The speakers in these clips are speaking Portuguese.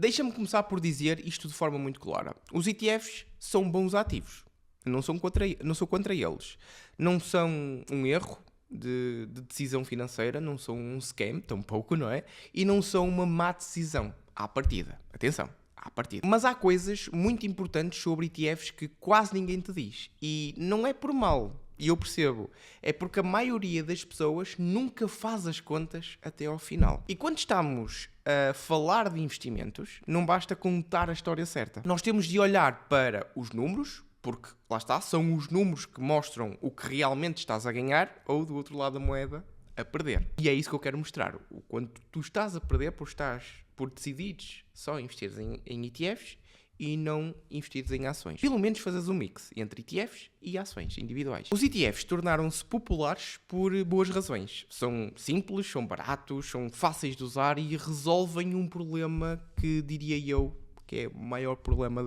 Deixa-me começar por dizer isto de forma muito clara. Os ETFs são bons ativos. Não sou contra eles. Não são um erro de decisão financeira, não são um scam, tampouco, não é? E não são uma má decisão à partida. Atenção, à partida. Mas há coisas muito importantes sobre ETFs que quase ninguém te diz. E não é por mal, e eu percebo. É porque a maioria das pessoas nunca faz as contas até ao final. E quando estamos a falar de investimentos, não basta contar a história certa. Nós temos de olhar para os números, porque, lá está, são os números que mostram o que realmente estás a ganhar ou, do outro lado da moeda, a perder. E é isso que eu quero mostrar. O quanto tu estás a perder por decidires só investir em ETFs e não investires em ações. Pelo menos fazes um mix entre ETFs e ações individuais. Os ETFs tornaram-se populares por boas razões. São simples, são baratos, são fáceis de usar e resolvem um problema que, diria eu, que é o maior problema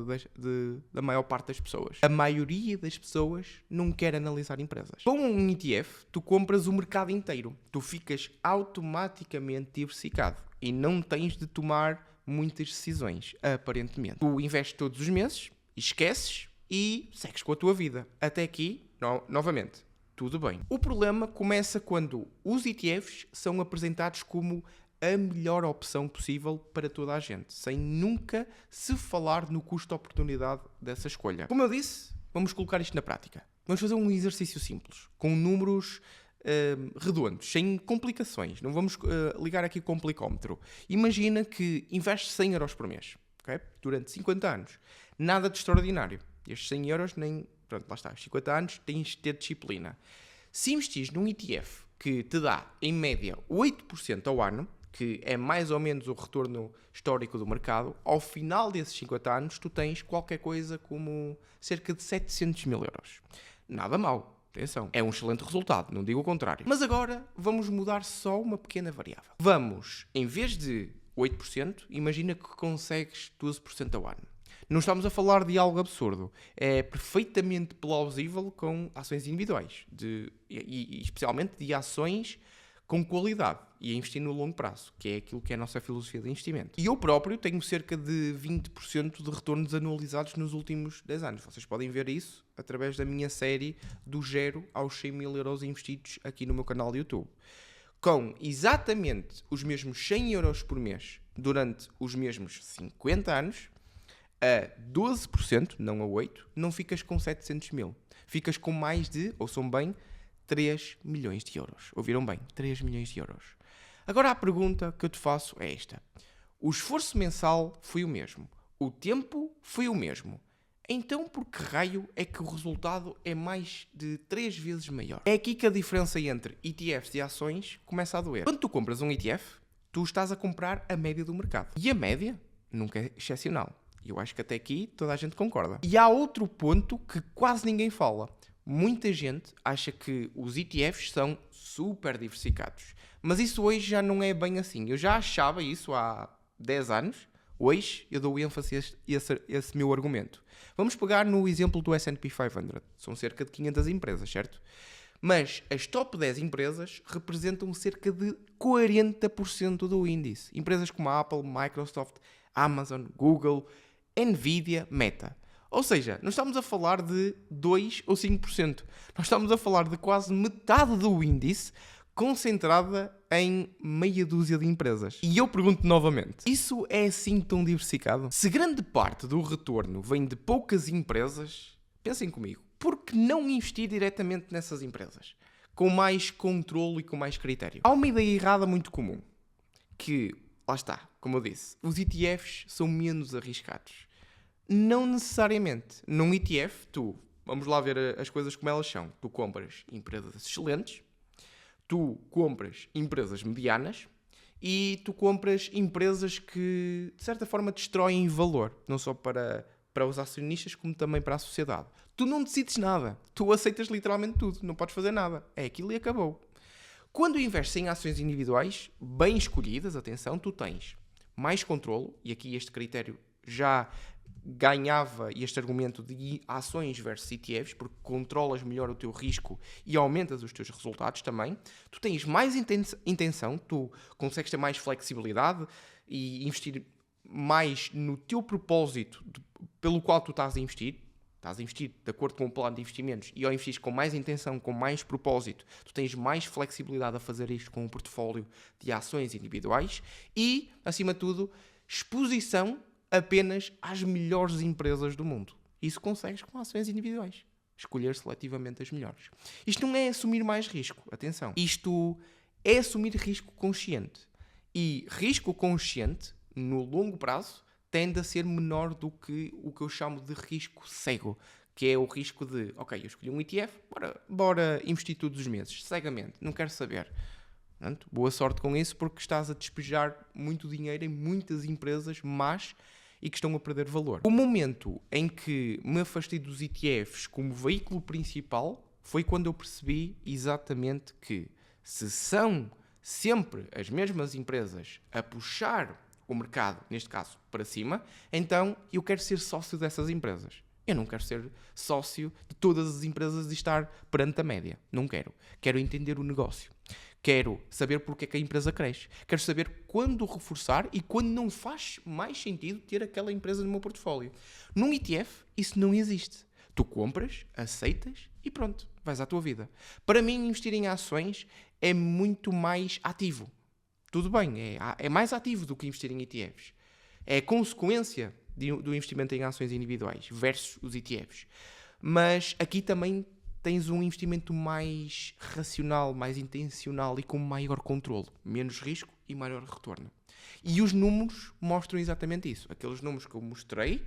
da maior parte das pessoas. A maioria das pessoas não quer analisar empresas. Com um ETF, tu compras o mercado inteiro. Tu ficas automaticamente diversificado e não tens de tomar muitas decisões, aparentemente. Tu investes todos os meses, esqueces e segues com a tua vida. Até aqui, novamente, tudo bem. O problema começa quando os ETFs são apresentados como a melhor opção possível para toda a gente, sem nunca se falar no custo-oportunidade dessa escolha. Como eu disse, vamos colocar isto na prática. Vamos fazer um exercício simples, com números redondos, sem complicações. Não vamos ligar aqui o complicómetro. Imagina que investes 100 euros por mês, okay? Durante 50 anos. Nada de extraordinário. Estes 100 euros nem... Pronto, lá está. 50 anos tens de ter disciplina. Se investis num ETF que te dá, em média, 8% ao ano, que é mais ou menos o retorno histórico do mercado, ao final desses 50 anos tu tens qualquer coisa como cerca de 700 mil euros. Nada mal, atenção. É um excelente resultado, não digo o contrário. Mas agora vamos mudar só uma pequena variável. Vamos, em vez de 8%, imagina que consegues 12% ao ano. Não estamos a falar de algo absurdo. É perfeitamente plausível com ações individuais. E especialmente de ações com qualidade e a investir no longo prazo, que é aquilo que é a nossa filosofia de investimento. E eu próprio tenho cerca de 20% de retornos anualizados nos últimos 10 anos. Vocês podem ver isso através da minha série do 0 aos 100 mil euros investidos aqui no meu canal de YouTube. Com exatamente os mesmos 100 euros por mês durante os mesmos 50 anos, a 12%, não a 8%, não ficas com 700 mil. Ficas com mais de, ouçam bem, 3 milhões de euros. Ouviram bem? 3 milhões de euros. Agora a pergunta que eu te faço é esta. O esforço mensal foi o mesmo. O tempo foi o mesmo. Então por que raio é que o resultado é mais de 3 vezes maior? É aqui que a diferença entre ETFs e ações começa a doer. Quando tu compras um ETF, tu estás a comprar a média do mercado. E a média nunca é excepcional. Eu acho que até aqui toda a gente concorda. E há outro ponto que quase ninguém fala. Muita gente acha que os ETFs são super diversificados. Mas isso hoje já não é bem assim. Eu já achava isso há 10 anos. Hoje eu dou ênfase a esse meu argumento. Vamos pegar no exemplo do S&P 500. São cerca de 500 empresas, certo? Mas as top 10 empresas representam cerca de 40% do índice. Empresas como a Apple, Microsoft, Amazon, Google, Nvidia, Meta. Ou seja, não estamos a falar de 2 ou 5%. Nós estamos a falar de quase metade do índice concentrada em meia dúzia de empresas. E eu pergunto novamente, isso é assim tão diversificado? Se grande parte do retorno vem de poucas empresas, pensem comigo, por que não investir diretamente nessas empresas? Com mais controlo e com mais critério. Há uma ideia errada muito comum, que, lá está, como eu disse, os ETFs são menos arriscados. Não necessariamente. Num ETF, vamos lá ver as coisas como elas são. Tu compras empresas excelentes, tu compras empresas medianas e tu compras empresas que, de certa forma, destroem valor. Não só para os acionistas, como também para a sociedade. Tu não decides nada. Tu aceitas literalmente tudo. Não podes fazer nada. É aquilo e acabou. Quando investes em ações individuais, bem escolhidas, atenção, tu tens mais controlo, e aqui este critério já ganhava este argumento de ações versus ETFs, porque controlas melhor o teu risco e aumentas os teus resultados também. Tu tens mais intenção, tu consegues ter mais flexibilidade e investir mais no teu propósito pelo qual tu estás a investir de acordo com o plano de investimentos e ao investir com mais intenção, com mais propósito, tu tens mais flexibilidade a fazer isto com um portfólio de ações individuais e, acima de tudo, exposição apenas às melhores empresas do mundo. Isso consegues com ações individuais. Escolher seletivamente as melhores. Isto não é assumir mais risco, atenção. Isto é assumir risco consciente. E risco consciente, no longo prazo, tende a ser menor do que o que eu chamo de risco cego, que é o risco de, ok, eu escolhi um ETF, bora investir todos os meses, cegamente, não quero saber. Portanto, boa sorte com isso, porque estás a despejar muito dinheiro em muitas empresas más e que estão a perder valor. O momento em que me afastei dos ETFs como veículo principal foi quando eu percebi exatamente que se são sempre as mesmas empresas a puxar o mercado, neste caso, para cima, então eu quero ser sócio dessas empresas. Eu não quero ser sócio de todas as empresas e estar perante a média. Não quero. Quero entender o negócio. Quero saber porque é que a empresa cresce. Quero saber quando reforçar e quando não faz mais sentido ter aquela empresa no meu portfólio. Num ETF, isso não existe. Tu compras, aceitas e pronto, vais à tua vida. Para mim, investir em ações é muito mais ativo. Tudo bem, é mais ativo do que investir em ETFs. É consequência do investimento em ações individuais versus os ETFs. Mas aqui também tens um investimento mais racional, mais intencional e com maior controle. Menos risco e maior retorno. E os números mostram exatamente isso. Aqueles números que eu mostrei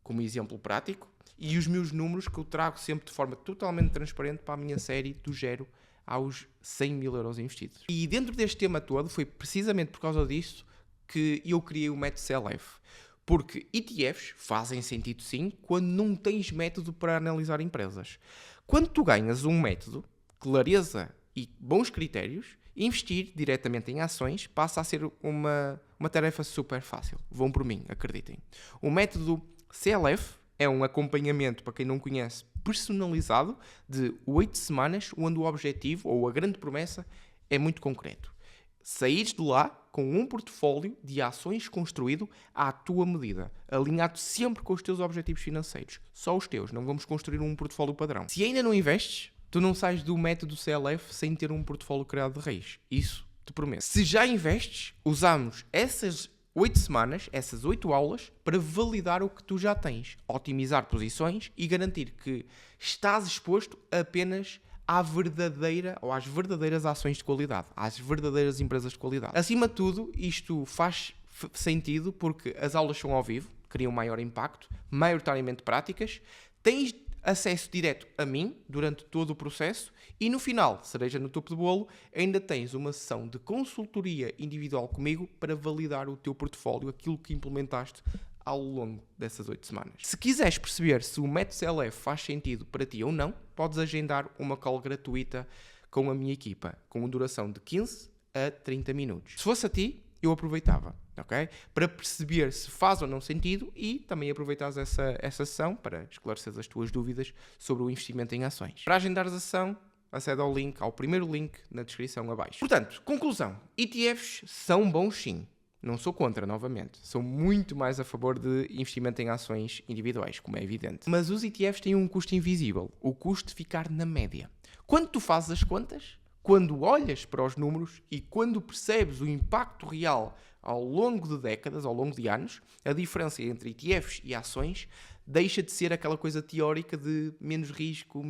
como exemplo prático e os meus números que eu trago sempre de forma totalmente transparente para a minha série do 0 aos 100 mil euros investidos. E dentro deste tema todo, foi precisamente por causa disso que eu criei o método CLF. Porque ETFs fazem sentido sim quando não tens método para analisar empresas. Quando tu ganhas um método, clareza e bons critérios, investir diretamente em ações passa a ser uma tarefa super fácil. Vão por mim, acreditem. O método CLF é um acompanhamento, para quem não conhece, personalizado de 8 semanas, onde o objetivo ou a grande promessa é muito concreto. Saíres de lá com um portfólio de ações construído à tua medida, alinhado sempre com os teus objetivos financeiros. Só os teus, não vamos construir um portfólio padrão. Se ainda não investes, tu não sais do método CLF sem ter um portfólio criado de raiz. Isso te prometo. Se já investes, usamos essas 8 semanas, essas 8 aulas, para validar o que tu já tens, otimizar posições e garantir que estás exposto apenas à verdadeira ou às verdadeiras ações de qualidade, às verdadeiras empresas de qualidade. Acima de tudo, isto faz sentido porque as aulas são ao vivo, criam maior impacto, maioritariamente práticas, tens acesso direto a mim durante todo o processo e no final, cereja no topo do bolo, ainda tens uma sessão de consultoria individual comigo para validar o teu portfólio, aquilo que implementaste ao longo dessas 8 semanas. Se quiseres perceber se o método CLF faz sentido para ti ou não, podes agendar uma call gratuita com a minha equipa, com uma duração de 15 a 30 minutos. Se fosse a ti, eu aproveitava, ok? Para perceber se faz ou não sentido e também aproveitares essa sessão para esclarecer as tuas dúvidas sobre o investimento em ações. Para agendares a sessão, acede ao primeiro link na descrição abaixo. Portanto, conclusão. ETFs são bons sim. Não sou contra, novamente. Sou muito mais a favor de investimento em ações individuais, como é evidente. Mas os ETFs têm um custo invisível. O custo de ficar na média. Quando tu fazes as contas, quando olhas para os números e quando percebes o impacto real ao longo de décadas, ao longo de anos, a diferença entre ETFs e ações deixa de ser aquela coisa teórica de menos risco,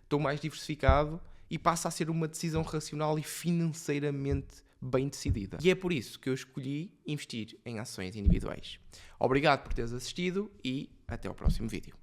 estou mais diversificado, e passa a ser uma decisão racional e financeiramente bem decidida. E é por isso que eu escolhi investir em ações individuais. Obrigado por teres assistido e até ao próximo vídeo.